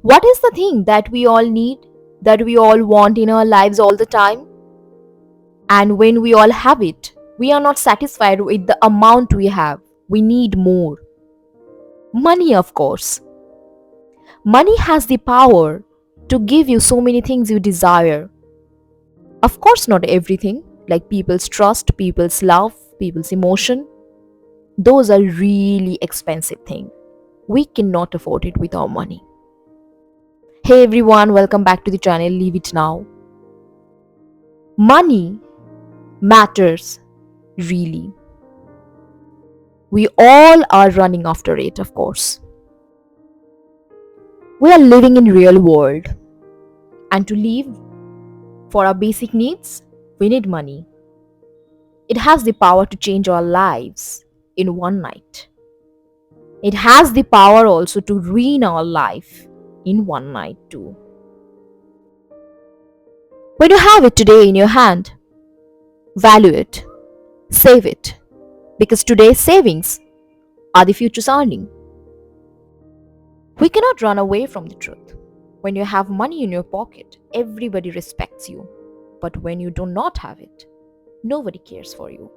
What is the thing that we all need, that we all want in our lives all the time? And when we all have it, we are not satisfied with the amount we have. We need more. Money, of course. Money has the power to give you so many things you desire. Of course, not everything, like people's trust, people's love, people's emotion. Those are really expensive things. We cannot afford it with our money. Hey everyone, welcome back to the channel. Leave it now. Money matters, really. We all are running after it, of course. We are living in real world, and to live for our basic needs, we need money. It has the power to change our lives in one night. It has the power also to ruin our life in one night too. When you have it today in your hand, value it, save it, because today's savings are the future's earning. We cannot run away from the truth. When you have money in your pocket, everybody respects you. But when you do not have it, nobody cares for you.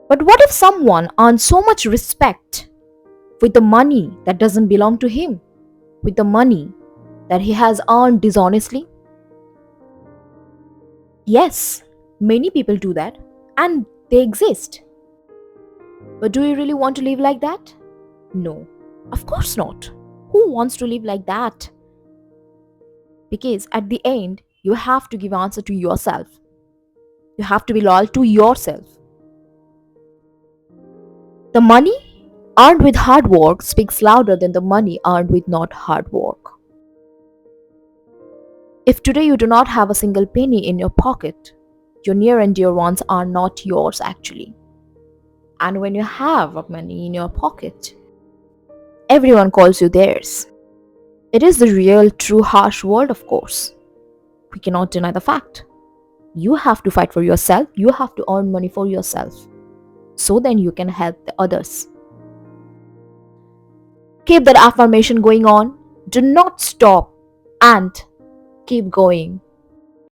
But what if someone earns so much respect with the money that doesn't belong to him, with the money that he has earned dishonestly? Yes, many people do that, and they exist. But do you really want to live like that? No, of course not. Who wants to live like that? Because at the end, you have to give answer to yourself. You have to be loyal to yourself. The money earned with hard work speaks louder than the money earned with not hard work. If today you do not have a single penny in your pocket, your near and dear ones are not yours actually. And when you have money in your pocket, everyone calls you theirs. It is the real, true, harsh world, of course. We cannot deny the fact. You have to fight for yourself, you have to earn money for yourself. So then you can help the others. Keep that affirmation going on. Do not stop and keep going.